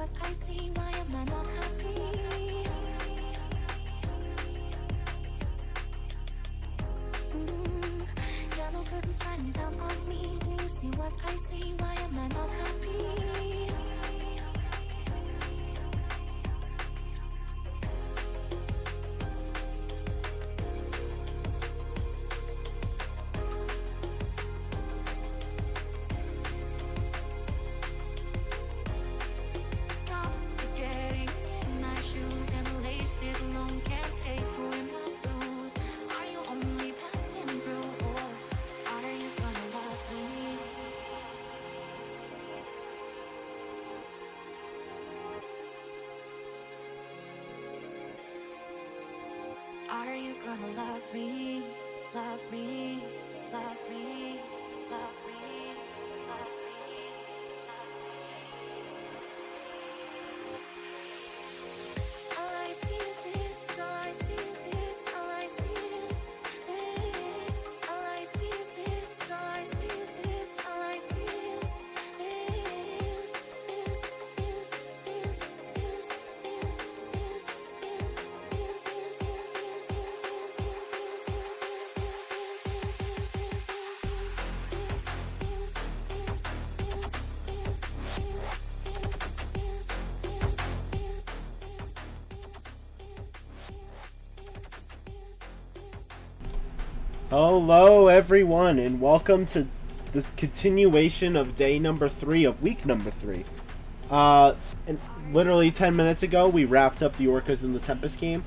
what I see? Why am I not happy? Yellow curtains shining down on me. Do you see what I see? Why am I not happy? Drops are getting in my shoes, and the laces alone can't take away my blues. Are you only passing through, or are you gonna love me? Are you gonna love me? Love me, love me, love me, love me, love me. All I see is this, all I see is this, all I see is this. All I see is this, all I see is this, all I see is this. Hello everyone and welcome to the continuation of day number 3 of week number 3. And literally 10 minutes ago we wrapped up the Orcas and the Tempest game.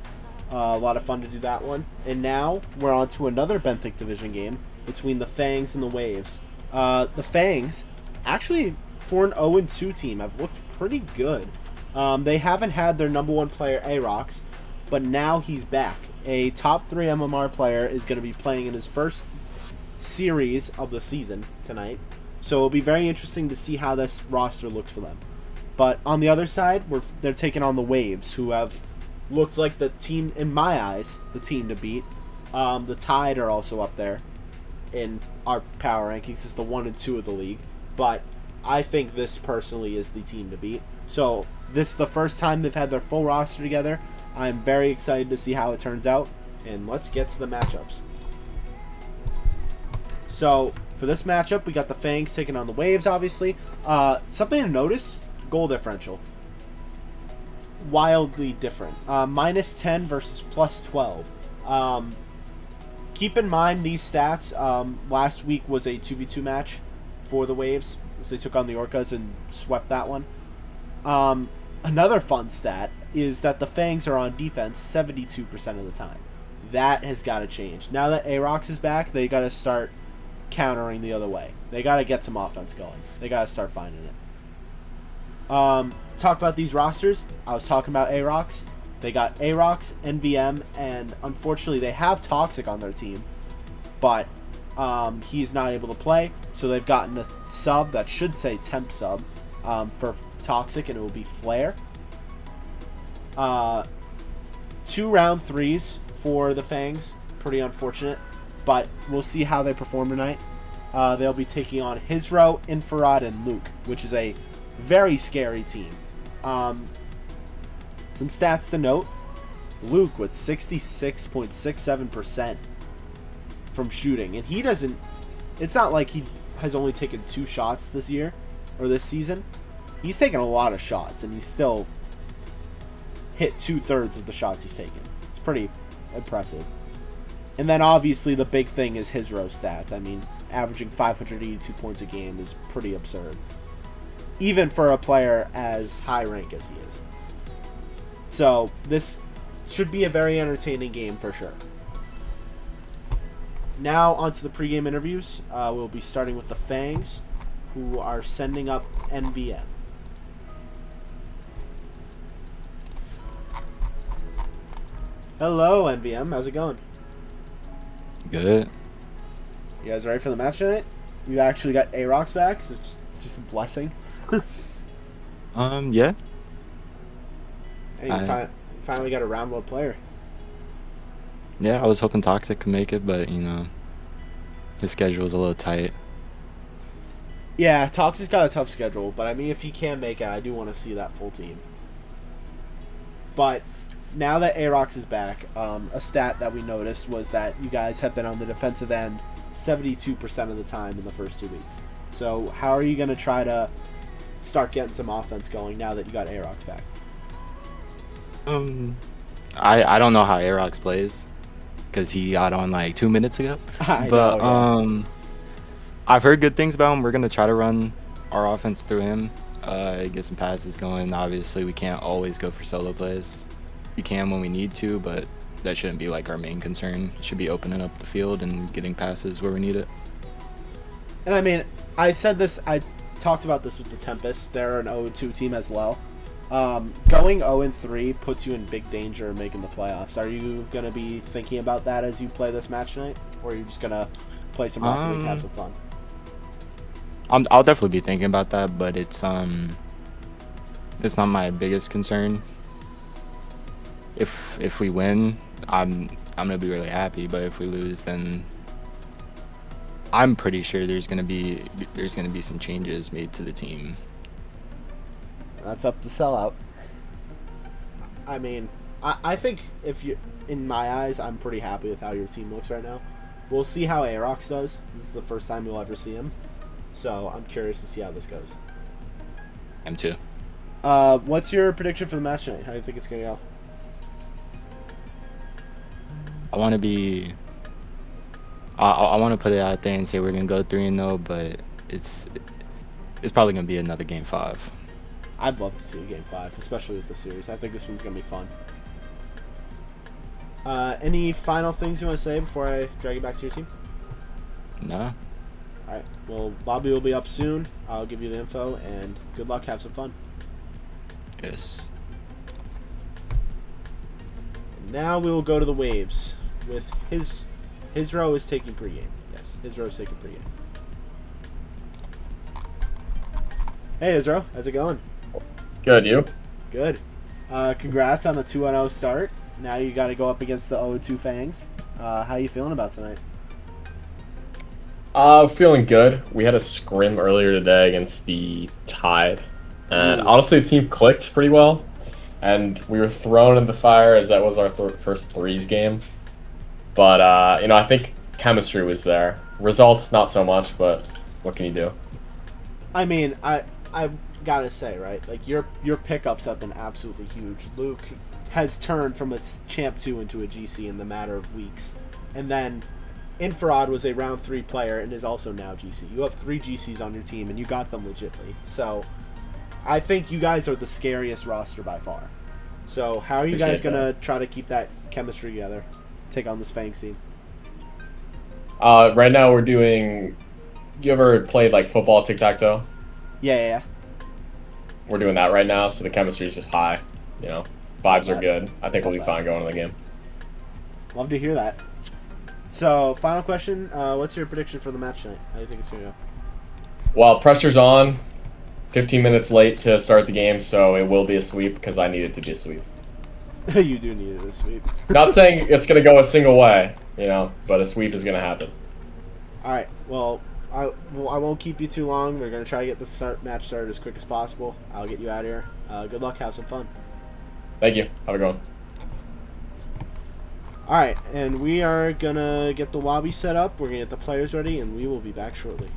A lot of fun to do that one. And now we're on to another Benthic Division game between the Fangs and the Waves. The Fangs, actually for an 0-2 team, have looked pretty good. They haven't had their number one player Arox, but now he's back. A top 3 MMR player is going to be playing in his first series of the season tonight. So it'll be very interesting to see how this roster looks for them. But on the other side, they're taking on the Waves, who have looked like the team, in my eyes, the team to beat. The Tide are also up there in our power rankings as the 1 and 2 of the league. But I think this personally is the team to beat. So this is the first time they've had their full roster together. I'm very excited to see how it turns out, and let's get to the matchups. So, for this matchup, we got the Fangs taking on the Waves, obviously. Something to notice, goal differential. Wildly different. Minus 10 versus plus 12. Keep in mind these stats. Last week was a 2v2 match for the Waves, as they took on the Orcas and swept that one. Another fun stat is that the Fangs are on defense 72% of the time. That has got to change. Now that Arox is back, they got to start countering the other way. They got to get some offense going. They got to start finding it. Talk about these rosters. I was talking about Arox. They got Arox, NVM, and unfortunately they have Toxic on their team, but he's not able to play. So they've gotten a sub that should say temp sub for Toxic, and it will be Flare. 2 round 3s for the Fangs. Pretty unfortunate, but we'll see how they perform tonight. They'll be taking on Hizro, Infrared, and Luke, which is a very scary team. Some stats to note. Luke with 66.67% from shooting, and he doesn't, it's not like he has only taken 2 shots this year or this season. He's taken a lot of shots, and he's still hit 2/3 of the shots he's taken. It's pretty impressive. And then obviously the big thing is his row stats. I mean, averaging 582 points a game is pretty absurd, even for a player as high rank as he is. So this should be a very entertaining game for sure. Now onto the pregame interviews. We'll be starting with the Fangs, who are sending up NVM. Hello, NVM. How's it going? Good. You guys ready for the match tonight? You actually got Arox back, so it's just a blessing. Yeah. Hey, you finally got a round one player. Yeah, I was hoping Toxic could make it, but, you know, his schedule was a little tight. Yeah, Tox has got a tough schedule, but I mean, if he can make it, I do want to see that full team. But now that Arox is back, a stat that we noticed was that you guys have been on the defensive end 72% of the time in the first 2 weeks. So how are you going to try to start getting some offense going now that you got Arox back? I don't know how Arox plays because he got on like 2 minutes ago. But I've heard good things about him. We're gonna try to run our offense through him, get some passes going. Obviously, we can't always go for solo plays. We can when we need to, but that shouldn't be like our main concern. It should be opening up the field and getting passes where we need it. And I mean, I talked about this with the Tempest. They're an 0-2 team as well. Going 0-3 puts you in big danger of making the playoffs. Are you going to be thinking about that as you play this match tonight? Or are you just going to play some Rocket League, have some fun? I'll definitely be thinking about that, but it's not my biggest concern. If we win, I'm gonna be really happy, but if we lose, then I'm pretty sure there's gonna be some changes made to the team. That's up to Sellout. I mean, I think in my eyes, I'm pretty happy with how your team looks right now. We'll see how Arox does. This is the first time we'll ever see him, so I'm curious to see how this goes. I'm too. What's your prediction for the match tonight? How do you think it's gonna go? I want to be. I want to put it out there and say we're gonna go 3-0, but it's probably gonna be another game 5. I'd love to see a game 5, especially with this series. I think this one's gonna be fun. Any final things you want to say before I drag you back to your team? No. All right. Well, Bobby will be up soon. I'll give you the info, and good luck. Have some fun. Yes. Now we will go to the waves with his row is taking pregame. Yes, his row is taking pregame. Hey, Israel, how's it going? Good, you? Good. Congrats on the 2-0 start. Now you got to go up against the 0-2 Fangs. How you feeling about tonight? Feeling good. We had a scrim earlier today against the Tide, and honestly, the team clicked pretty well. And we were thrown in the fire as that was our first threes game. But I think chemistry was there. Results, not so much. But what can you do? I mean, I gotta say, right? Like your pickups have been absolutely huge. Luke has turned from a Champ 2 into a GC in the matter of weeks, and then Infrared was a round 3 player and is also now GC. You have 3 GCs on your team, and you got them legitly. So I think you guys are the scariest roster by far. So how are you guys going to try to keep that chemistry together, take on this Fangs team? Right now we're doing... You ever played like football tic-tac-toe? Yeah. We're doing that right now, so the chemistry is just high. Vibes are good. I think we'll be fine going to the game. Love to hear that. So, final question. What's your prediction for the match tonight? How do you think it's going to go? Well, pressure's on. 15 minutes late to start the game, so it will be a sweep because I need it to be a sweep. You do need it a sweep. Not saying it's going to go a single way, but a sweep is going to happen. All right. Well, I won't keep you too long. We're going to try to get the match started as quick as possible. I'll get you out of here. Good luck. Have some fun. Thank you. Have a good one. All right, and we are going to get the lobby set up. We're going to get the players ready, and we will be back shortly.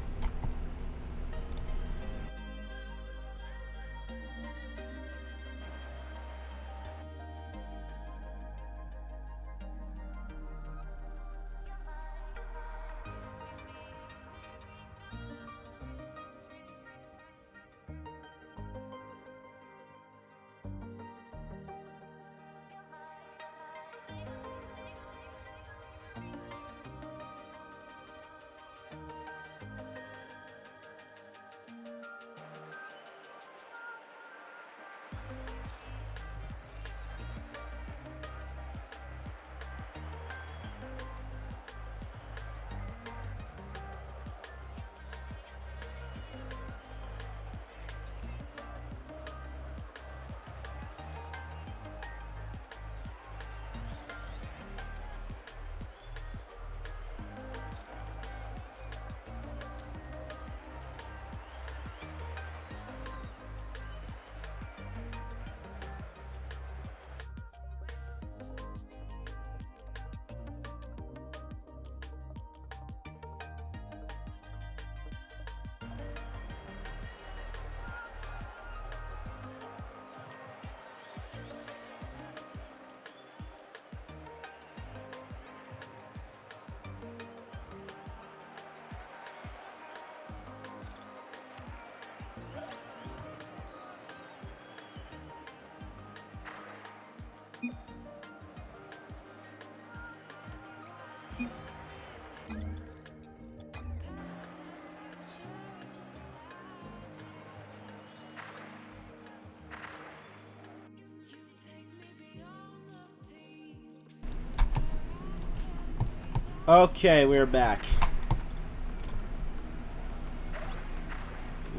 Okay, we're back.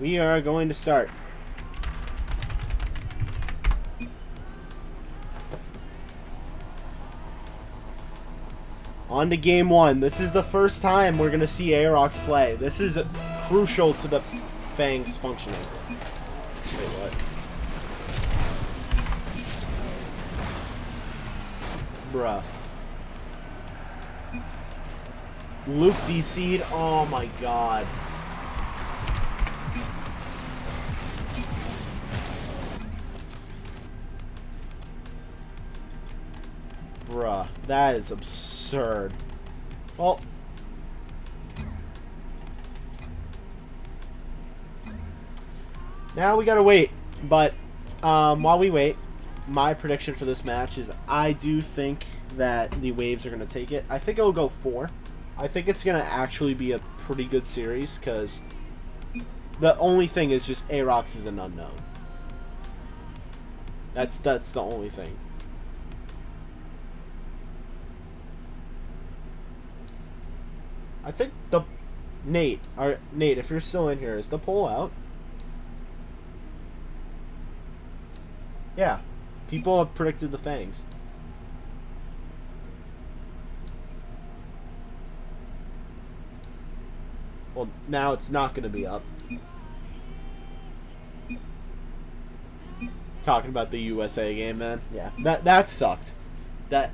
We are going to start. On to game one. This is the first time we're going to see Aerox play. This is crucial to the Fangs functioning. Wait, what? Bruh. Luke DC'd. Oh my god. Bruh. That is absurd. Well. Now we gotta wait. But while we wait, my prediction for this match is I do think that the Waves are going to take it. I think it'll go 4. I think it's going to actually be a pretty good series because the only thing is just Aerox is an unknown. That's the only thing. I think Nate, if you're still in here, is the poll out? Yeah. People have predicted the Fangs. Well, now it's not going to be up. Talking about the USA game, man. Yeah, that sucked. That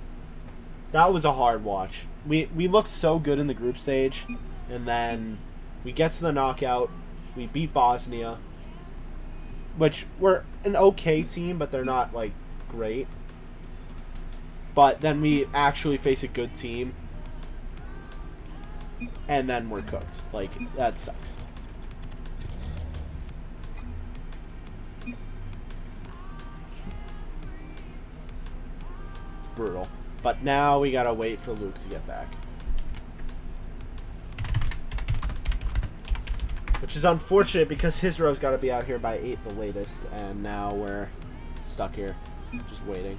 was a hard watch. We looked so good in the group stage, and then we get to the knockout. We beat Bosnia, which we're an okay team, but they're not like great. But then we actually face a good team, and then we're cooked. Like, that sucks. Brutal. But now we gotta wait for Luke to get back. Which is unfortunate because his row's gotta be out here by 8 the latest, and now we're stuck here, just waiting.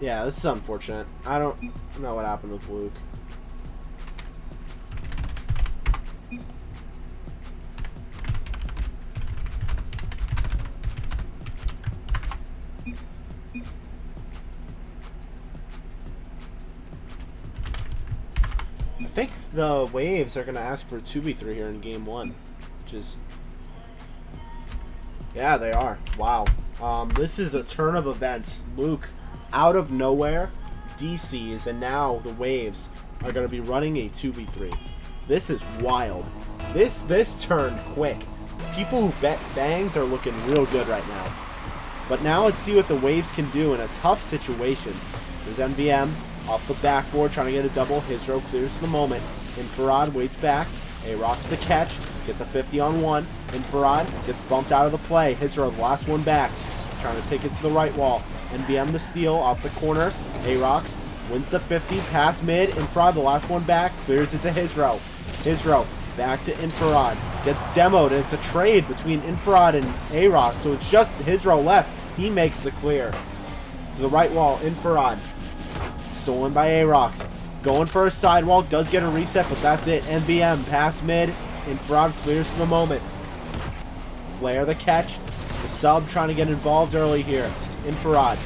Yeah, this is unfortunate. I don't know what happened with Luke. I think the Waves are going to ask for a 2v3 here in game 1, which is... Yeah, they are. Wow. This is a turn of events. Luke, out of nowhere, DCs, and now the Waves are going to be running a 2v3. This is wild. This turned quick. People who bet Fangs are looking real good right now. But now let's see what the Waves can do in a tough situation. There's MVM off the backboard trying to get a double. Hizro clears the moment. Infrared waits back. Aerox to catch. Gets a 50-on-1. Infrared gets bumped out of the play. Hizro, the last one back. Trying to take it to the right wall. NBM the steal off the corner. Aerox wins the 50. Pass mid. Infrared, the last one back. Clears it to Hizro. Hizro back to Infrared. Gets demoed, and it's a trade between Infrared and Aerox. So it's just Hizro left. He makes the clear. To the right wall. Infrared. Stolen by Aerox. Going for a sidewalk. Does get a reset, but that's it. NBM pass mid. Infrared clears to the moment. Flare the catch. The sub trying to get involved early here. Infrared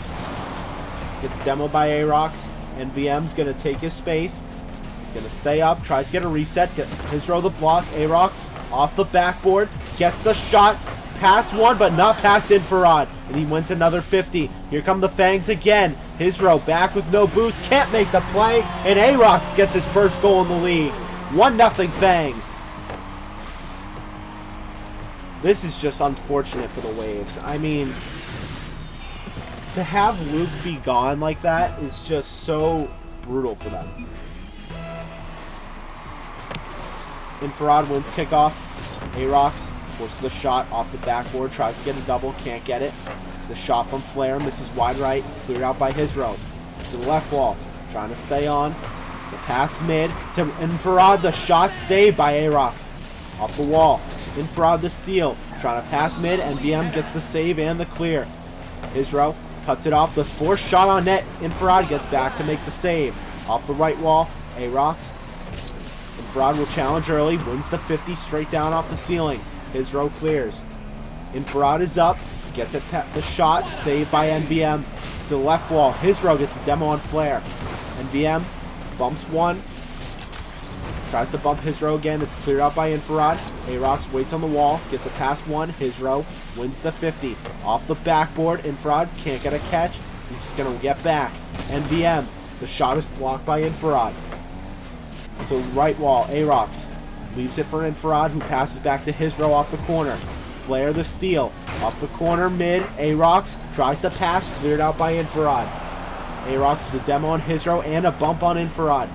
gets demoed by Aerox. NVM's going to take his space. He's going to stay up. Tries to get a reset. Get Hizro the block. Aerox off the backboard. Gets the shot. Past one, but not past Infrared. And he wins another 50. Here come the Fangs again. Hizro back with no boost. Can't make the play. And Aerox gets his first goal in the league. 1-0 Fangs. This is just unfortunate for the Waves. I mean, to have Luke be gone like that is just so brutal for them. Infrared wins kickoff. Arox forces the shot off the backboard, tries to get a double, can't get it. The shot from Flare misses wide right, cleared out by his row. To the left wall, trying to stay on. The pass mid to Infrared, the shot saved by Arox. Off the wall, Infrared the steal, trying to pass mid, and VM gets the save and the clear. His row cuts it off, the forced shot on net. Infrared gets back to make the save. Off the right wall, Arox. Infrared will challenge early, wins the 50 straight down off the ceiling. His row clears. Infrared is up, gets it the shot, saved by NVM. To the left wall, his row gets a demo on Flare. NVM bumps one, tries to bump his row again, it's cleared out by Infrared. Arox waits on the wall, gets a pass one, his row wins the 50. Off the backboard, Infrared can't get a catch, he's just gonna get back. NVM, the shot is blocked by Infrared. So right wall, Arox leaves it for Infrared, who passes back to his row off the corner. Flare the steal, off the corner mid, Arox tries to pass, cleared out by Infrared. Arox the demo on his row and a bump on Infrared.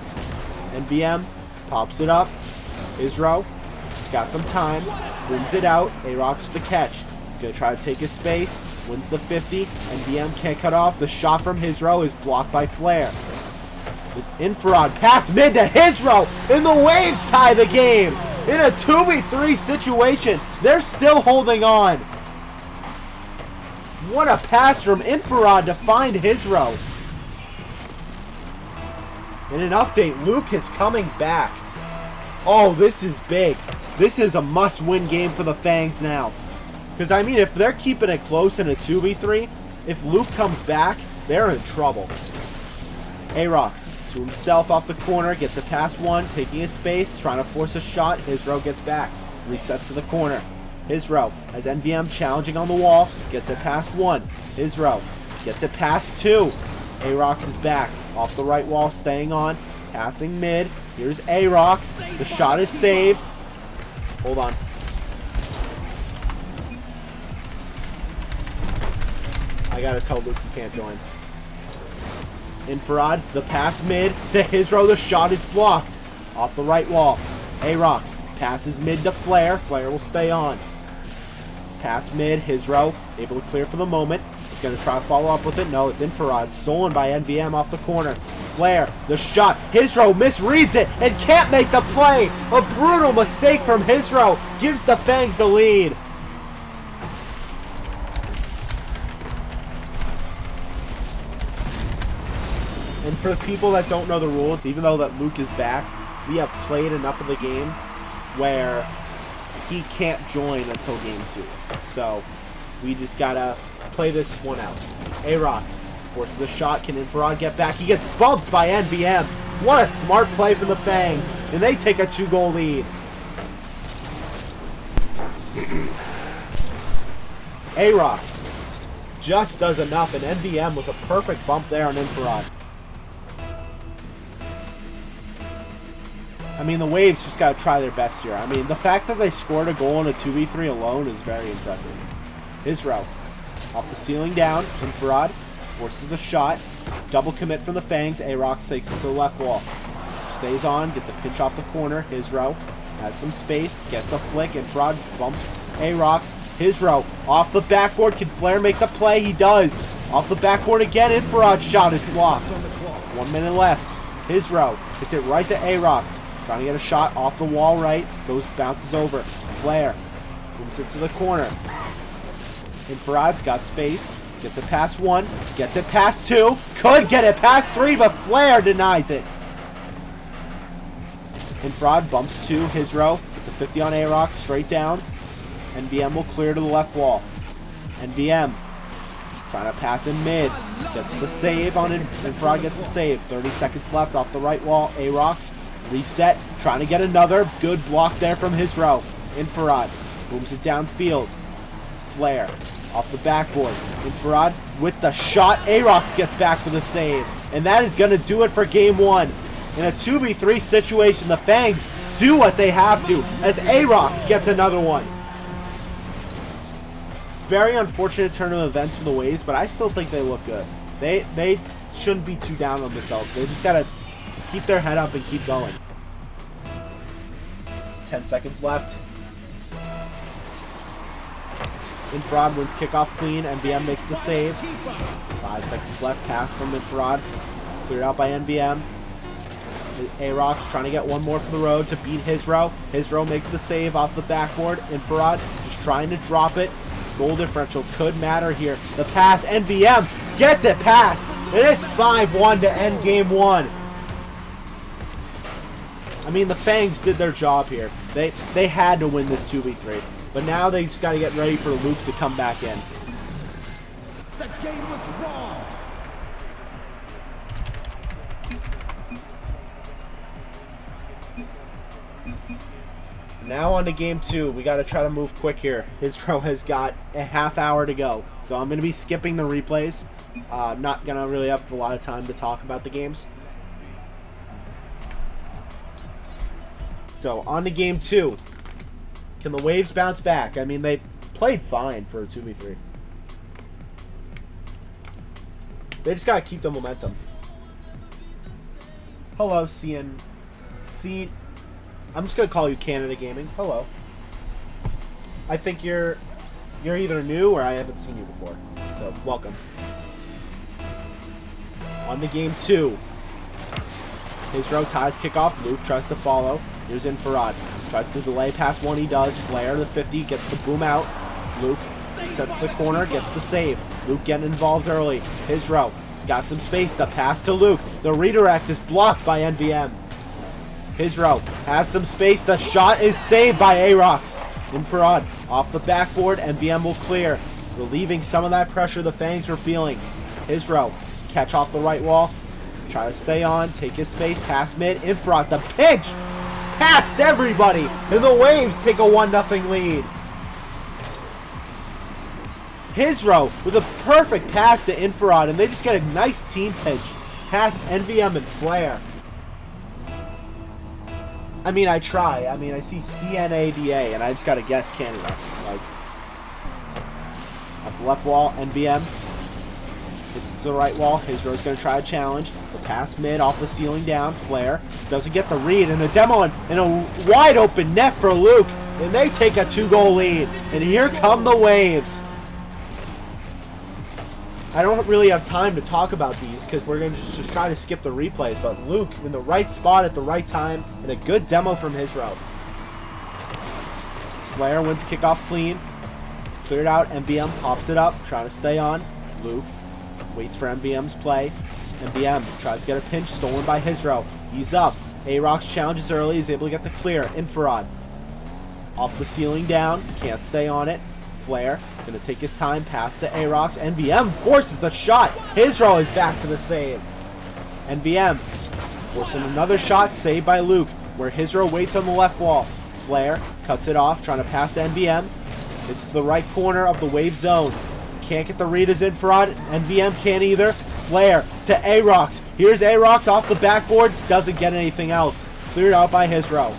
NVM pops it up, his row, he's got some time, brings it out, Arox with the catch. He's going to try to take his space, wins the 50, NVM can't cut off, the shot from his row is blocked by Flare. Infrared pass mid to his row, and the Waves tie the game. In a 2v3 situation, they're still holding on. What a pass from Infrared to find his row. In an update, Luke is coming back. Oh, this is big. This is a must-win game for the Fangs now. Because, I mean, if they're keeping it close in a 2v3, if Luke comes back, they're in trouble. Arox to himself off the corner, gets a pass one, taking his space, trying to force a shot. His row gets back, resets to the corner. His row, as NVM challenging on the wall, gets it past one. His row gets it past two. Arox is back, off the right wall, staying on, passing mid. Here's Arox, the shot is saved. Hold on. I gotta tell Luke he can't join. Infrared, the pass mid to his row, the shot is blocked. Off the right wall, Arox passes mid to Flare, Flare will stay on. Pass mid, his row, able to clear for the moment. He's going to try to follow up with it. No, it's Infrared, stolen by NVM off the corner. Flare, the shot, his row misreads it and can't make the play. A brutal mistake from his row gives the Fangs the lead. And for the people that don't know the rules, even though that Luke is back, we have played enough of the game where he can't join until game 2. So we just gotta play this one out. Arox forces a shot. Can Infrared get back? He gets bumped by NVM. What a smart play from the Fangs. And they take a 2-goal lead. Arox just does enough, and NVM with a perfect bump there on Infrared. I mean, the Waves just got to try their best here. I mean, the fact that they scored a goal in a 2v3 alone is very impressive. His row. Off the ceiling down. Infrared forces the shot. Double commit from the Fangs. Arox takes it to the left wall. Stays on. Gets a pinch off the corner. His row. Has some space. Gets a flick. Infrared bumps Arox. His row. Off the backboard. Can Flare make the play? He does. Off the backboard again. Infrared's shot is blocked. 1 minute left. His row. Gets it right to Arox. Trying to get a shot off the wall right. Bounces over. Flare. Moves it to the corner. Infrared's got space. Gets it past one. Gets it past two. Could get it past three, but Flare denies it. Infrared bumps two. His row. It's a 50 on Arox. Straight down. NVM will clear to the left wall. NVM trying to pass in mid. Gets the save on it. Infrared gets the save. 30 seconds left off the right wall. Arox. Reset, trying to get another. Good block there from his row. Infrared moves it downfield. Flare off the backboard. Infrared with the shot. Arox gets back for the save. And that is going to do it for game 1. In a 2v3 situation, the Fangs do what they have to as Arox gets another one. very unfortunate turn of events for the Waves, but I still think they look good. They shouldn't be too down on themselves. They just gotta keep their head up and keep going. 10 seconds left. Infrared wins kickoff clean. NVM makes the save. 5 seconds left. Pass from Infrared. It's cleared out by NVM. A-Rock's trying to get one more for the road to beat Hizro. Hizro makes the save off the backboard. Infrared just trying to drop it. Goal differential could matter here. The pass. NVM gets it past. And it's 5-1 to end game 1. I mean, the Fangs did their job here. They had to win this 2v3. But now they just got to get ready for Luke to come back in. The game was wrong. Now on to game 2. We got to try to move quick here. Hizro has got a half hour to go. So I'm going to be skipping the replays. Not going to really have a lot of time to talk about the games. So on to game 2. Can the Waves bounce back? I mean, they played fine for a 2v3. They just got to keep the momentum. Hello, I'm just going to call you Canada Gaming. Hello. I think you're either new or I haven't seen you before. So, welcome. On to game 2. Hizro ties kickoff. Luke tries to follow. Here's Infrared. Tries to delay past one. He does. Flare to 50. Gets the boom out. Luke sets the corner. Gets the save. Luke getting involved early. Hizro got some space to pass to Luke. The redirect is blocked by NVM. Hizro has some space. The shot is saved by A-Rox. Infrared off the backboard. NVM will clear, relieving some of that pressure the Fangs were feeling. Hizro catch off the right wall. Try to stay on. Take his space. Pass mid. Infrared the pinch. Past everybody. And the Waves take a 1-0 lead. Hizro with a perfect pass to Infrared. And they just get a nice team pinch past NVM and Flare. I mean, I try. I mean, I see CNADA, and I just got to guess Canada. Like, off the left wall, NVM. It's the right wall. Hizro's going to try a challenge. The pass mid off the ceiling down. Flare doesn't get the read. And a demo and a wide open net for Luke. And they take a 2-goal lead. And here come the Waves. I don't really have time to talk about these because we're going to just try to skip the replays. But Luke in the right spot at the right time and a good demo from Hizro. Flare wins kickoff clean. It's cleared out. NVM pops it up, trying to stay on. Luke waits for NVM's play. NVM tries to get a pinch, stolen by Hizro. He's up. A-Rox challenges early. He's able to get the clear. Infrared off the ceiling down. Can't stay on it. Flare gonna take his time, pass to A-Rox. NVM forces the shot. Hizro is back for the save. NVM forcing another shot, saved by Luke, where Hizro waits on the left wall. Flare cuts it off, trying to pass to NVM. It's the right corner of the Wave zone. Can't get the read as Infrared. NVM can't either. Flare to A-Rox. Here's A-Rox off the backboard. Doesn't get anything else. Cleared out by Hizro.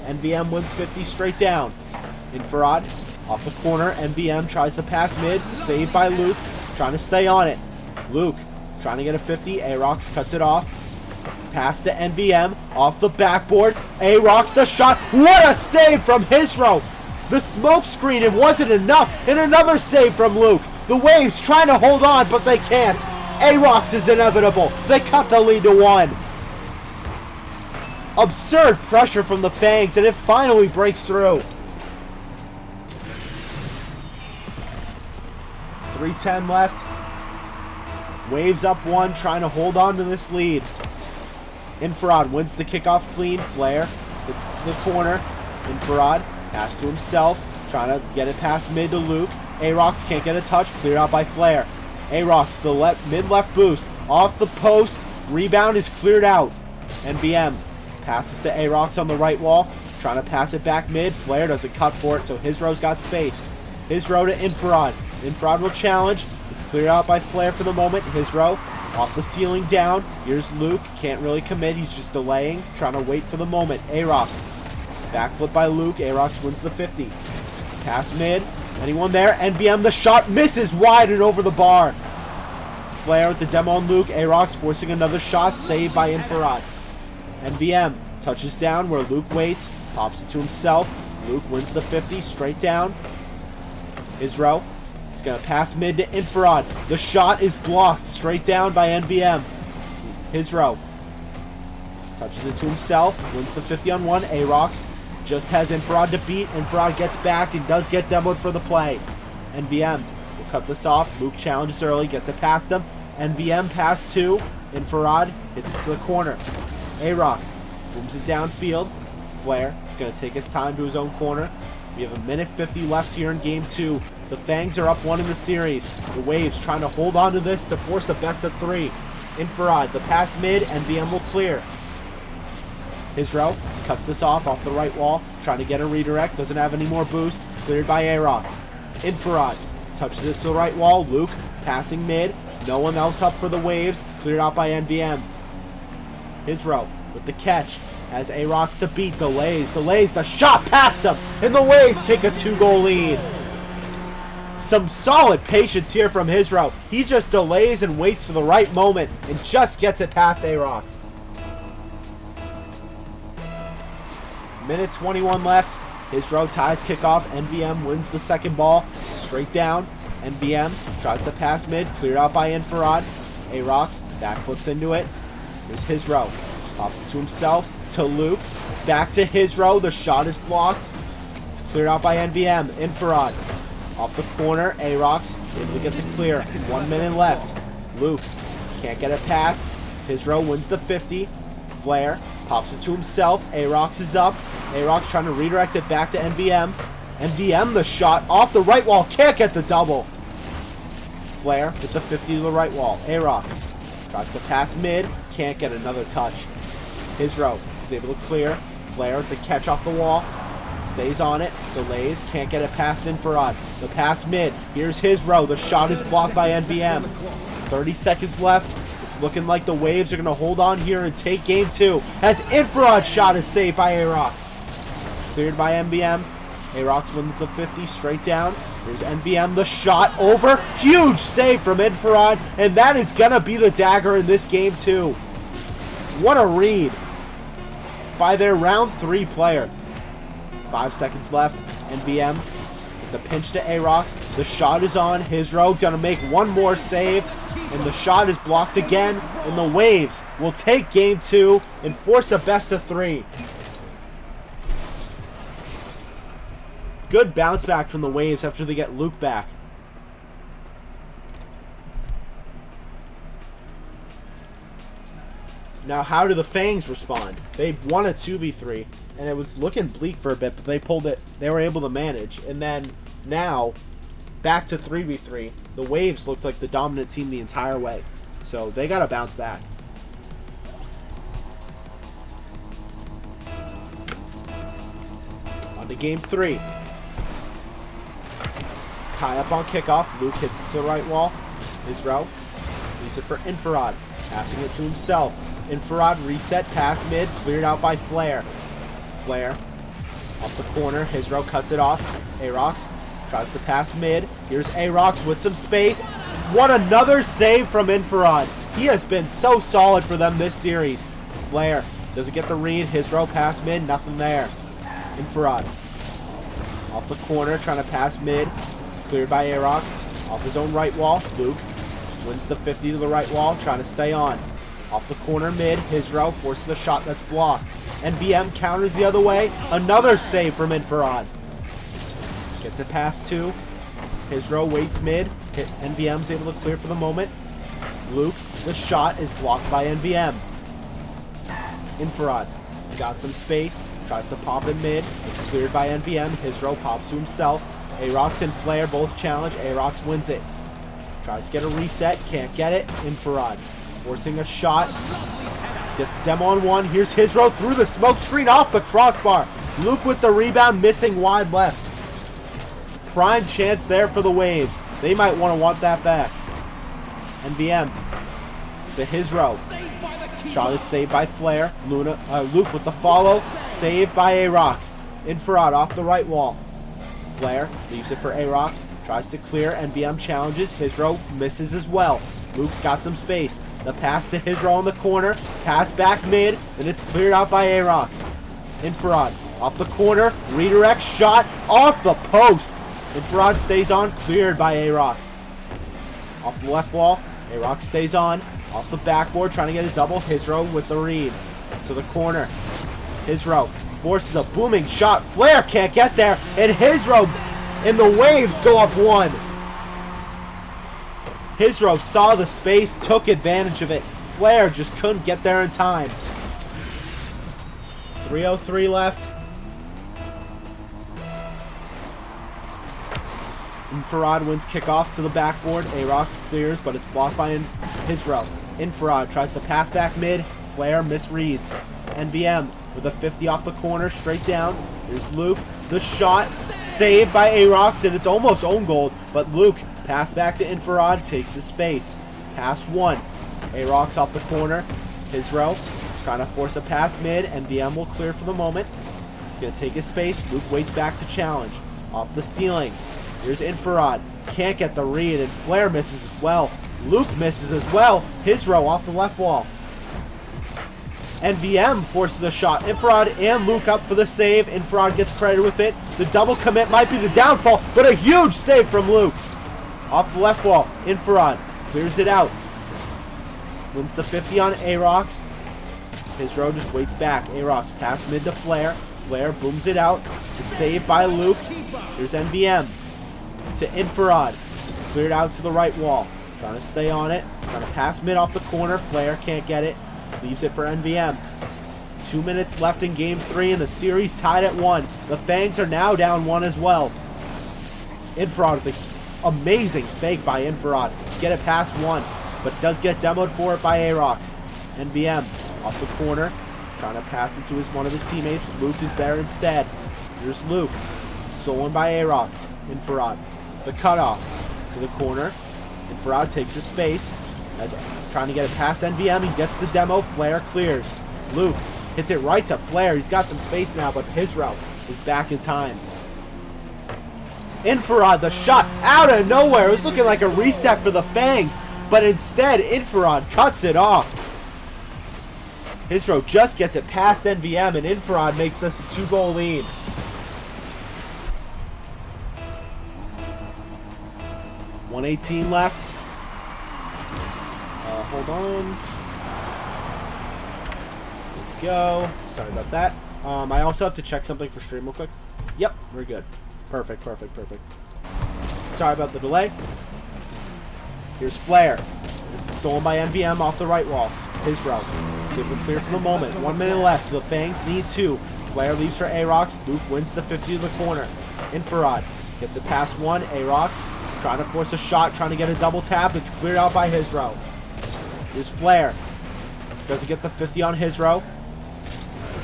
NVM wins 50 straight down. Infrared off the corner. NVM tries to pass mid. Saved by Luke. Trying to stay on it. Luke trying to get a 50. A-Rox cuts it off. Pass to NVM off the backboard. A-Rox the shot. What a save from Hizro. The smoke screen, it wasn't enough. And another save from Luke. The Waves trying to hold on, but they can't. A-Rox is inevitable. They cut the lead to 1. Absurd pressure from the Fangs, and it finally breaks through. 3:10 left. Waves up 1, trying to hold on to this lead. Infrared wins the kickoff clean. Flare gets it to the corner. Infrared pass to himself, trying to get it past mid to Luke. A-Rox can't get a touch, cleared out by Flare. A-Rox, the mid-left boost, off the post. Rebound is cleared out. NVM passes to A-Rox on the right wall, trying to pass it back mid. Flare doesn't cut for it, so Hizro's got space. Hizro to Infrared. Infrared will challenge. It's cleared out by Flare for the moment. Hizro off the ceiling down. Here's Luke. Can't really commit. He's just delaying, trying to wait for the moment. A-Rox. Backflip by Luke. A-Rox wins the 50. Pass mid. Anyone there? NVM, the shot misses wide and over the bar. Flare with the demo on Luke. Arox forcing another shot, saved by Infrared. NVM touches down where Luke waits, pops it to himself. Luke wins the 50, straight down. Isro, he's going to pass mid to Infrared. The shot is blocked, straight down by NVM. Isro touches it to himself, wins the 50 on one. Arox just has Infrared to beat. Infrared gets back and does get demoed for the play. NVM will cut this off. Luke challenges early, gets it past him. NVM pass two. Infrared hits it to the corner. Arox booms it downfield. Flare is going to take his time to his own corner. We have a minute 50 left here in game 2. The Fangs are up 1 in the series. The Waves trying to hold on to this to force a best of 3. Infrared, the pass mid, NVM will clear. Isro cuts this off the right wall, trying to get a redirect, doesn't have any more boost. It's cleared by Arox. Infrared touches it to the right wall. Luke passing mid. No one else up for the Waves. It's cleared out by NVM. Isro with the catch. Has Arox to beat. Delays. The shot past him. And the Waves take a 2-goal lead. Some solid patience here from Isro. He just delays and waits for the right moment and just gets it past Arox. Minute 21 left. Isro ties kickoff. NVM wins the second ball. Straight down. NVM tries to pass mid. Cleared out by Infrared. Arox backflips into it. Here's Isro. Pops it to himself. To Luke. Back to Isro. The shot is blocked. It's cleared out by NVM. Infrared. Off the corner. Arox able to get the clear. 1 minute left. Luke can't get it past. Isro wins the 50. Flare pops it to himself. Arox is up. Arox trying to redirect it back to NVM. NVM the shot off the right wall. Can't get the double. Flare with the 50 to the right wall. Arox tries to pass mid. Can't get another touch. Isro is able to clear. Flare with the catch off the wall. Stays on it. Delays. Can't get it past Infrared. The pass mid. Here's Isro. The shot is blocked by NVM. 30 seconds left. It's looking like the Waves are going to hold on here and take game 2. As Infrared shot is saved by Arox. Cleared by NVM. Arox wins the 50 straight down. Here's NVM. The shot over. Huge save from Infrared. And that is going to be the dagger in this game 2. What a read by their round 3 player. 5 seconds left. NVM. It's a pinch to Arox. The shot is on. Isro gonna make one more save. And the shot is blocked again. And the Waves will take game 2 and force a best of 3. Good bounce back from the Waves after they get Luke back. Now, how do the Fangs respond? They won a 2v3, and it was looking bleak for a bit, but they pulled it. They were able to manage, and then now back to 3v3. The Waves looked like the dominant team the entire way, so they got to bounce back. On to game 3. Tie up on kickoff. Luke hits it to the right wall. Isro leaves it for Infrared, passing it to himself. Infrared reset, pass mid, cleared out by Flare. Flare off the corner. Isro cuts it off. Arox tries to pass mid. Here's Arox with some space. What another save from Infrared. He has been so solid for them this series. Flare doesn't get the read. Isro pass mid, nothing there. Infrared off the corner, trying to pass mid. It's cleared by Arox. Off his own right wall. Luke wins the 50 to the right wall, trying to stay on. Off the corner mid, Isro forces the shot that's blocked. NVM counters the other way. Another save from Infrared. Gets it past 2. Isro waits mid. NVM's able to clear for the moment. Luke, the shot is blocked by NVM. Infrared got some space. Tries to pop in mid. It's cleared by NVM. Isro pops to himself. Arox and Flare both challenge. Arox wins it. Tries to get a reset. Can't get it. Infrared forcing a shot. Gets demo on one. Here's Isro through the smoke screen off the crossbar. Luke with the rebound, missing wide left. Prime chance there for the Waves. They might want that back. NVM to Isro. Shot is saved by Flare. Luke with the follow. Saved by Arox. Infrared off the right wall. Flare leaves it for Aarox. Tries to clear. NVM challenges. Hizro misses as well. Luke's got some space. The pass to Hizro in the corner. Pass back mid. And it's cleared out by Aarox. Infrared off the corner. Redirect shot off the post. Infrared stays on. Cleared by Aarox. Off the left wall. Aarox stays on. Off the backboard. Trying to get a double. Hizro with the read. To the corner. Hizro forces a booming shot. Flare can't get there. And Hizro and the Waves go up 1. Hizro saw the space, took advantage of it. Flare just couldn't get there in time. 3:03 left. Infrared wins kickoff to the backboard. Aarox clears, but it's blocked by Hizro. Infrared tries to pass back mid. Flare misreads. NVM with a 50 off the corner, straight down. Here's Luke. The shot saved by Aarox, and it's almost own goal, but Luke pass back to Infrared, takes his space. Pass 1. Aarox off the corner. Hizro trying to force a pass mid. NVM will clear for the moment. He's going to take his space. Luke waits back to challenge. Off the ceiling. Here's Infrared. Can't get the read, and Flare misses as well. Luke misses as well. Hizro off the left wall. NVM forces a shot. Infrared and Luke up for the save. Infrared gets credit with it. The double commit might be the downfall, but a huge save from Luke. Off the left wall. Infrared clears it out. Wins the 50 on Aarox. Hizro just waits back. Aarox pass mid to Flare. Flare booms it out. The save by Luke. Here's NVM to Infrared. It's cleared out to the right wall. Trying to stay on it. Trying to pass mid off the corner. Flare can't get it. Leaves it for NVM. 2 minutes left in game 3 and the series tied at 1. The Fangs are now down 1 as well. Infrared with an amazing fake by Infrared to get it past 1, but does get demoed for it by Aarox. NVM off the corner, trying to pass it to one of his teammates. Luke is there instead. Here's Luke. Stolen by Aarox. Infrared. The cutoff to the corner. Infrared takes his space. Trying to get it past NVM. He gets the demo. Flare clears. Luke hits it right to Flare. He's got some space now, but Hizro is back in time. Infrared, the shot out of nowhere. It was looking like a reset for the Fangs, but instead, Infrared cuts it off. Hizro just gets it past NVM, and Infrared makes this a 2-goal lead. .118 left. Hold on. There we go. Sorry about that. I also have to check something for stream real quick. Yep, we're good. Perfect, perfect, perfect. Sorry about the delay. Here's Flare. This is stolen by NVM off the right wall. Hizro. Super clear for the moment. 1 minute left. The Fangs need 2. Flare leaves for Aarox. Luke wins the 50 to the corner. Infrared gets it past 1. Aarox trying to force a shot, trying to get a double tap. It's cleared out by Hizro. Here's Flare. Doesn't get the 50 on Hizro.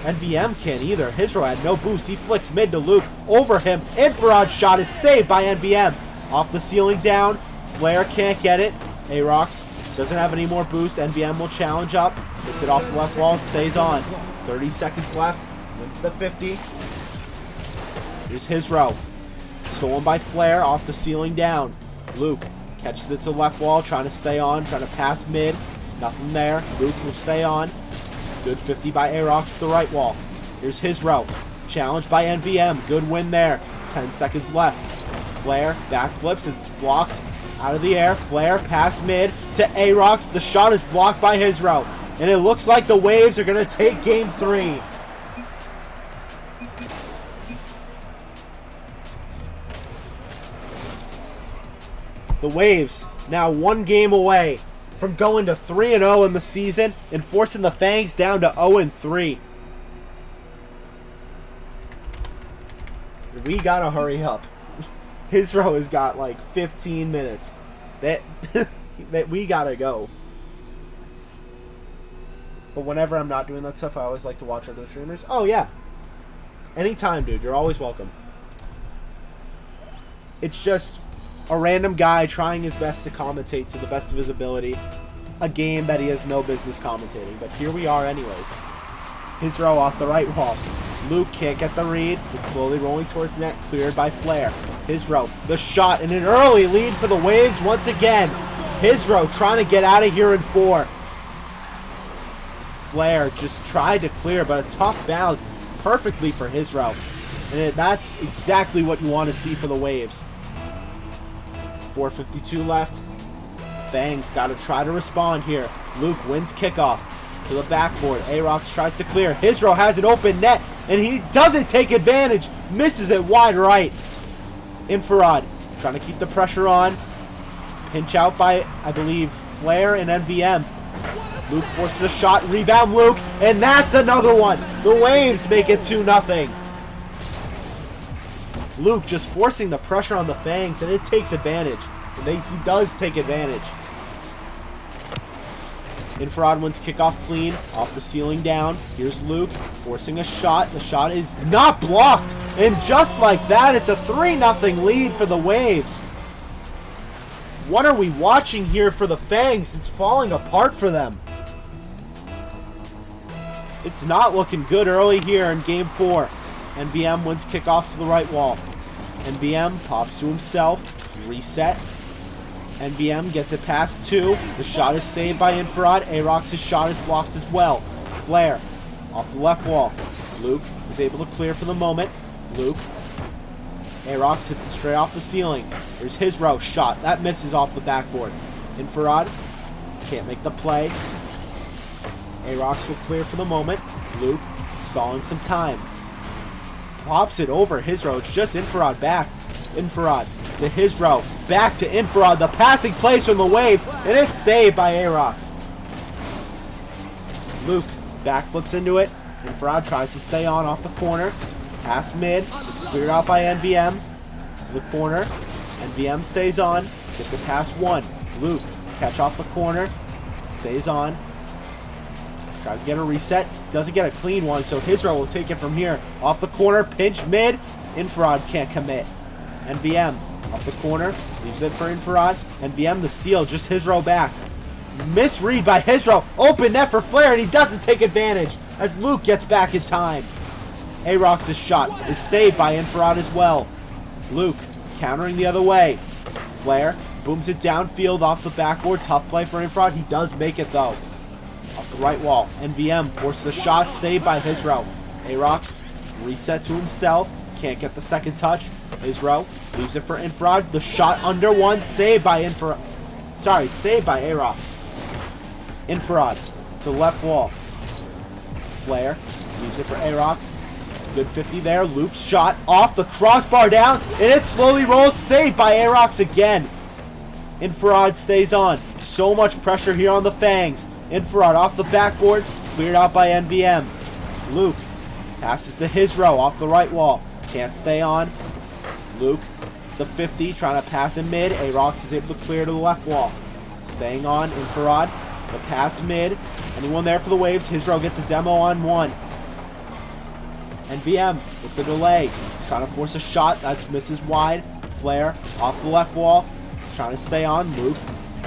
NVM can't either. Hizro had no boost. He flicks mid to Luke. Over him. Infrared shot is saved by NVM. Off the ceiling down. Flare can't get it. Aarox doesn't have any more boost. NVM will challenge up. Hits it off the left wall. Stays on. 30 seconds left. Wins the 50. Here's Hizro. Stolen by Flare. Off the ceiling down. Luke catches it to the left wall. Trying to stay on. Trying to pass mid. Nothing there. Luke will stay on. Good 50 by Aarox to the right wall. Here's Hizro. Challenged by NVM. Good win there. 10 seconds left. Flare backflips. It's blocked out of the air. Flare pass mid to Aarox. The shot is blocked by Hizro. And it looks like the Waves are going to take game 3. The Waves now 1 game away from going to 3-0 in the season and forcing the Fangs down to 0-3. We gotta hurry up. Hizro has got like 15 minutes. That we gotta go. But whenever I'm not doing that stuff, I always like to watch other streamers. Oh yeah. Anytime, dude. You're always welcome. It's just a random guy trying his best to commentate to the best of his ability a game that he has no business commentating. But here we are anyways. His row off the right wall. Luke can't get the read. It's slowly rolling towards net, cleared by Flair. His row, the shot, and an early lead for the Waves once again. His row trying to get out of here in 4. Flair just tried to clear, but a tough bounce perfectly for his row. And that's exactly what you want to see for the Waves. 4:52 left. Fangs got to try to respond here. Luke wins kickoff to the backboard. Arox tries to clear. His row has an open net, and he doesn't take advantage. Misses it wide right. Infrared trying to keep the pressure on. Pinch out by, I believe, Flair and NVM. Luke forces a shot. Rebound Luke, and that's another one. The Waves make it 2-0. Luke just forcing the pressure on the Fangs, and it takes advantage. He does take advantage. Infrared wins kickoff clean, off the ceiling down. Here's Luke forcing a shot. The shot is not blocked, and just like that, it's a 3-0 lead for the Waves. What are we watching here for the Fangs? It's falling apart for them. It's not looking good early here in Game 4. NVM wins kickoff to the right wall. NVM pops to himself. Reset. NVM gets it past 2. The shot is saved by Infrared. Arox's shot is blocked as well. Flair off the left wall. Luke is able to clear for the moment. Luke. Arox hits it straight off the ceiling. There's his row shot. That misses off the backboard. Infrared can't make the play. Arox will clear for the moment. Luke stalling some time. Pops it over his row. It's just Infrared back. Infrared to his row. Back to Infrared. The passing plays from the Waves, and it's saved by Arox. Luke backflips into it. Infrared tries to stay on off the corner. Pass mid. It's cleared out by NVM. To the corner. NVM stays on. Gets it past 1. Luke catch off the corner. Stays on. Tries to get a reset. Doesn't get a clean one, so his row will take it from here. Off the corner. Pinch mid. Infrared can't commit. NVM off the corner. Leaves it for Infrared. NVM the steal. Just his row back. Misread by his row. Open net for Flair, and he doesn't take advantage as Luke gets back in time. Arox's shot is saved by Infrared as well. Luke countering the other way. Flair booms it downfield off the backboard. Tough play for Infrared. He does make it though. Off the right wall. NVM forces a shot saved by his row. Arox reset to himself. Can't get the second touch. His row leaves it for Infrared. The shot under 1. Saved by Infrared. Sorry, saved by Arox. Infrared to left wall. Flair leaves it for Arox. Good 50 there. Luke's shot off the crossbar down, and it slowly rolls. Saved by Arox again. Infrared stays on. So much pressure here on the Fangs. Infrared off the backboard. Cleared out by NVM. Luke passes to his row off the right wall. Can't stay on. Luke, the 50, trying to pass in mid. Arox is able to clear to the left wall. Staying on. Infrared. The pass mid. Anyone there for the Waves? His row gets a demo on 1. NVM with the delay. Trying to force a shot. That's misses wide. Flair off the left wall. He's trying to stay on. Luke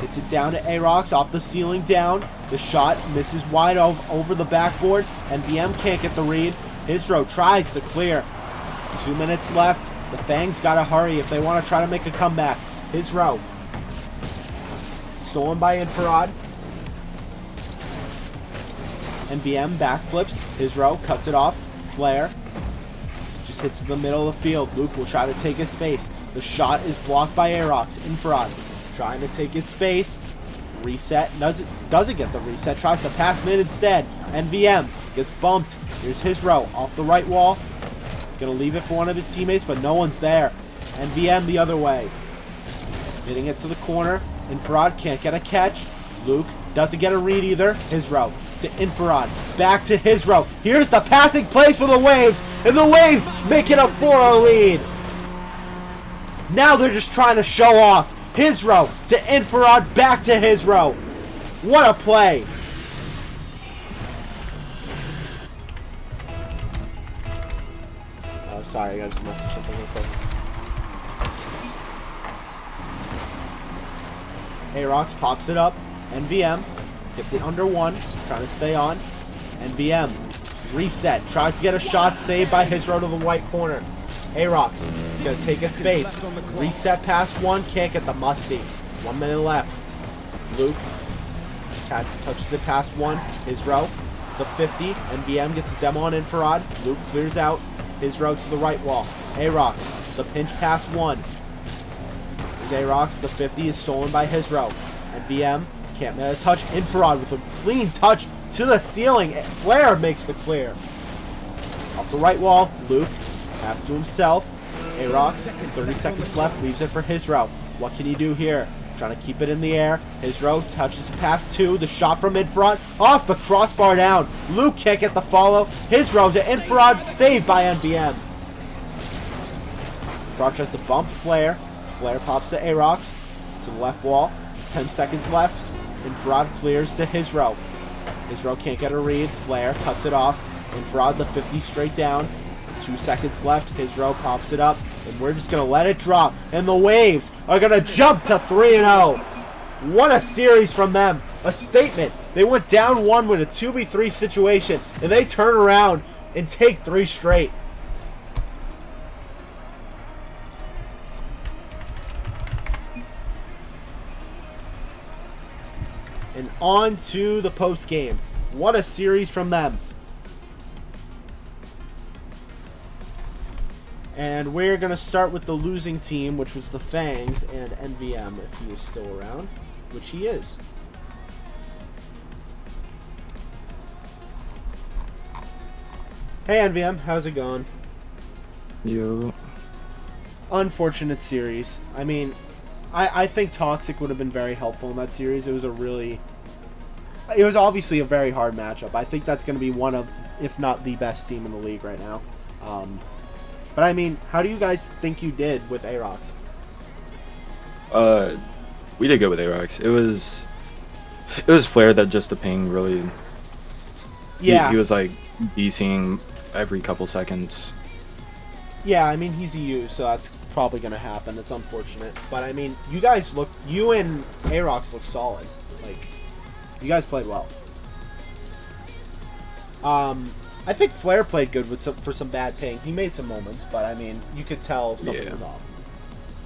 hits it down to Arox off the ceiling down. The shot misses wide over the backboard. NVM can't get the read. His row tries to clear. 2 minutes left. The Fangs gotta hurry if they want to try to make a comeback. His row. Stolen by Infrared. NVM backflips. His row cuts it off. Flair just hits the middle of the field. Luke will try to take his space. The shot is blocked by Arox. Infrared trying to take his space. Reset. Doesn't get the reset. Tries to pass mid instead. NVM gets bumped. Here's his row off the right wall. Gonna leave it for one of his teammates, but no one's there. NVM the other way. Hitting it to the corner. Infrared can't get a catch. Luke doesn't get a read either. His row to Infrared. Back to his row. Here's the passing plays for the Waves, and the Waves make it a 4-0 lead. Now they're just trying to show off. His row to Infrared. Back to his row. What a play. Oh, sorry, I got to message something real quick. Arox pops it up. NVM gets it under 1. Trying to stay on. NVM Reset. Tries to get a shot saved by his row to the right corner. Arox is going to take a space. Reset past one. Can't get the musty. 1 minute left. Luke touches it past one. His row. The 50. NVM gets a demo on Infrared. Luke clears out. His row to the right wall. Arox. The pinch past one. There's Arox. The 50 is stolen by his row. NVM can't make a touch. Infrared with a clean touch to the ceiling. Flare makes the clear. Off the right wall. Luke pass to himself. Arox. 30 seconds left. Leaves it for his row. What can he do here? Trying to keep it in the air. His row touches past two. The shot from Infrared. Off the crossbar down. Luke can't get the follow. His row to Infrared. Saved by NVM. Infrared tries to bump Flare. Flare pops to Arox. To the left wall. 10 seconds left. Infrared clears to his row. His row can't get a read. Flare cuts it off. Infrared the 50 straight down. 2 seconds left. His row pops it up. And we're just going to let it drop. And the Waves are going to jump to 3-0. What a series from them. A statement. They went down one with a 2v3 situation. And they turn around and take 3 straight. And on to the post game. What a series from them. And we're going to start with the losing team, which was the Fangs and NVM, if he is still around, which he is. Hey NVM, how's it going? You. Unfortunate series. I mean, I think Toxic would have been very helpful in that series. It was obviously a very hard matchup. I think that's going to be one of, if not the best team in the league right now. But I mean, how do you guys think you did with Arox? We did good with Arox. It was Flare that just the ping really. Yeah. He was like DCing every couple seconds. Yeah, I mean, he's EU, so that's probably going to happen. It's unfortunate. But I mean, you and Arox look solid. Like, you guys played well. I think Flare played good with for some bad ping. He made some moments, but I mean, you could tell something was off.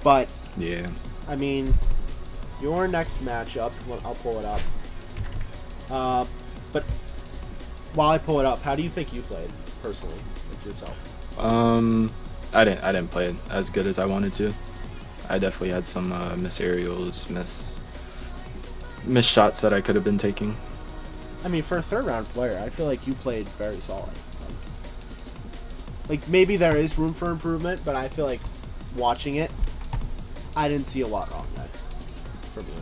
But yeah, I mean, your next matchup, well, I'll pull it up. But while I pull it up, how do you think you played personally, like yourself? I didn't play it as good as I wanted to. I definitely had some miss aerials, miss shots that I could have been taking. I mean, for a third-round player, I feel like you played very solid. Like, maybe there is room for improvement, but I feel like watching it, I didn't see a lot wrong there from you.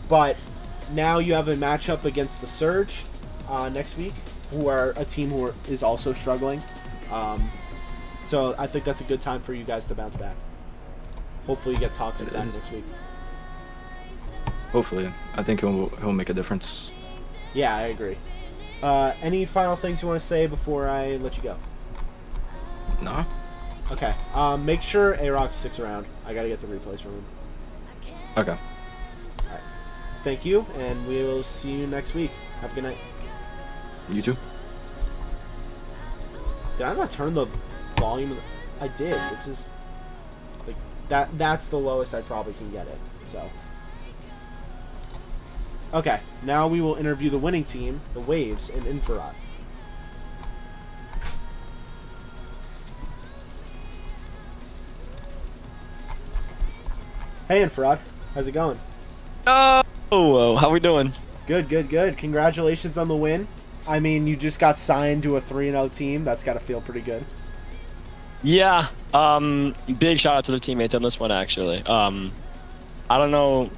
But now you have a matchup against the Surge next week, who are a team who is also struggling. So I think that's a good time for you guys to bounce back. Hopefully you get Toxic back next week. Hopefully. I think he'll make a difference. Yeah, I agree. Any final things you want to say before I let you go? No. Okay. Make sure Arox sticks around. I gotta get the replays from him. Okay. Alright. Thank you, and we will see you next week. Have a good night. You too. Did I not turn the volume? I did. This is like that's the lowest I probably can get it. So. Okay, now we will interview the winning team, the Waves, and Infrared. Hey, Infrared. How's it going? Oh, how we doing? Good, good, good. Congratulations on the win. I mean, you just got signed to a 3-0 team. That's got to feel pretty good. Yeah, big shout out to the teammates on this one, actually. I don't know.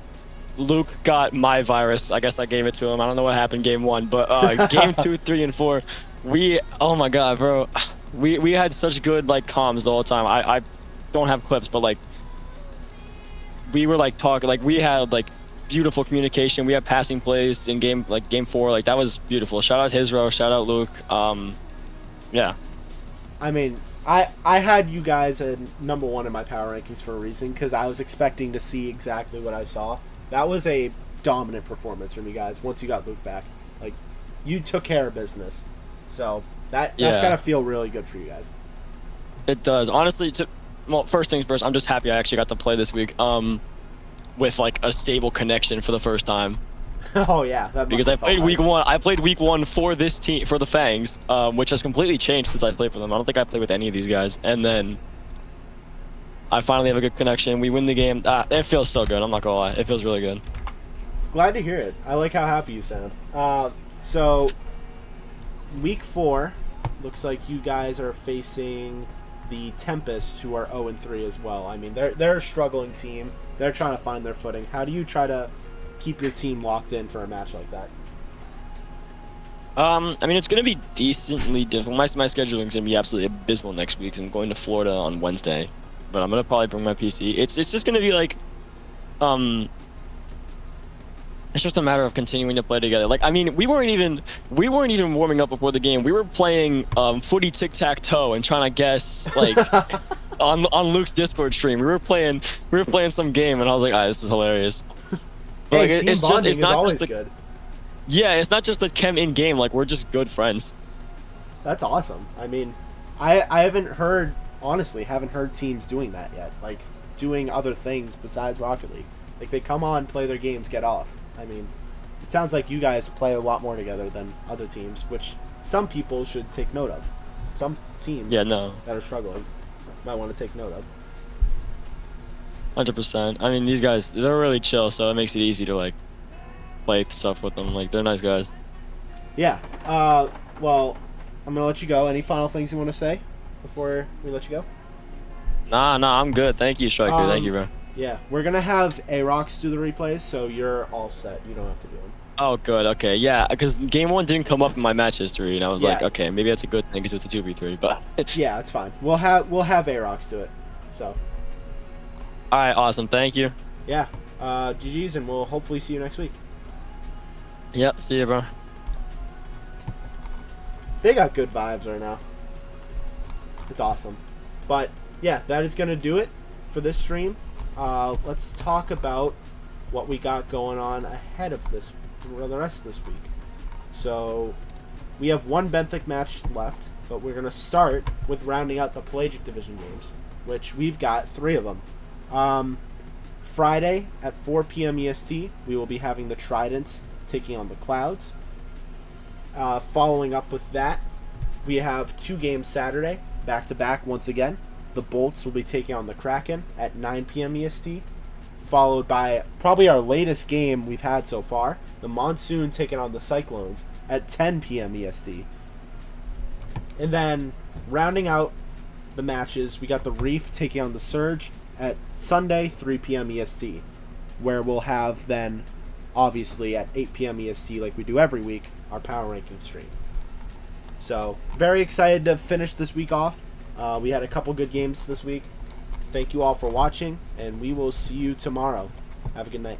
Luke got my virus. I guess I gave it to him. I don't know what happened game 1, but game 2, 3, and 4, oh my god, bro, we had such good like comms the whole time. I don't have clips, but like we were like talking, like we had like beautiful communication. We had passing plays in game 4. Like that was beautiful. Shout out Hizro. Shout out Luke. Yeah. I mean, I had you guys at #1 in my power rankings for a reason, because I was expecting to see exactly what I saw. That was a dominant performance from you guys once you got Luke back. Like, you took care of business. So that's Yeah. gotta feel really good for you guys. It does. Honestly, well, first things first, I'm just happy I actually got to play this week. With like a stable connection for the first time. Oh yeah, that Because I played week one. I played week one for this team, for the Fangs, which has completely changed since I played for them. I don't think I played with any of these guys. And then I finally have a good connection. We win the game. It feels so good. I'm not gonna lie. It feels really good. Glad to hear it. I like how happy you sound. So week 4 looks like you guys are facing the Tempests, who are 0-3 as well. I mean, they're a struggling team. They're trying to find their footing. How do you try to keep your team locked in for a match like that? I mean, it's gonna be decently difficult. My scheduling is gonna be absolutely abysmal next week. 'Cause I'm going to Florida on Wednesday, but I'm gonna probably bring my PC. It's just gonna be like, it's just a matter of continuing to play together. Like, I mean, we weren't even warming up before the game. We were playing footy tic-tac-toe and trying to guess like on Luke's Discord stream. We were playing some game, and I was like, this is hilarious. But like, team it's bonding it's is not always just the, good. yeah, it's not just the chem in game. Like, we're just good friends. That's awesome. I mean, I haven't heard teams doing that yet. Like, doing other things besides Rocket League. Like, they come on, play their games, get off. I mean, it sounds like you guys play a lot more together than other teams, which some people should take note of. Some teams Yeah, no, that are struggling might want to take note of. 100%. I mean, these guys, they're really chill, so it makes it easy to like play stuff with them. Like, they're nice guys. Yeah. Well, I'm going to let you go. Any final things you want to say before we let you go? Nah, I'm good. Thank you, Striker. Thank you, bro. Yeah, we're going to have Arox do the replays, so you're all set. You don't have to do them. Oh, good. Okay, yeah, because game 1 didn't come up in my match history, and I was like, Yeah. okay, maybe that's a good thing because it's a 2v3. But Yeah, it's fine. We'll have Arox do it. So, all right, awesome. Thank you. yeah. GG's, and we'll hopefully see you next week. Yep. See you, bro. They got good vibes right now. It's awesome. But, yeah, that is going to do it for this stream. Let's talk about what we got going on ahead of the rest of this week. So, we have one Benthic match left, but we're going to start with rounding out the Pelagic Division games, which we've got 3 of them. Friday at 4 p.m. EST, we will be having the Tridents taking on the Clouds. Following up with that, we have 2 games Saturday, back-to-back once again. The Bolts will be taking on the Kraken at 9 p.m. EST, followed by probably our latest game we've had so far, the Monsoon taking on the Cyclones at 10 p.m. EST. And then, rounding out the matches, we got the Reef taking on the Surge at Sunday, 3 p.m. EST, where we'll have then, obviously, at 8 p.m. EST, like we do every week, our Power Ranking stream. So, very excited to finish this week off. We had a couple good games this week. Thank you all for watching, and we will see you tomorrow. Have a good night.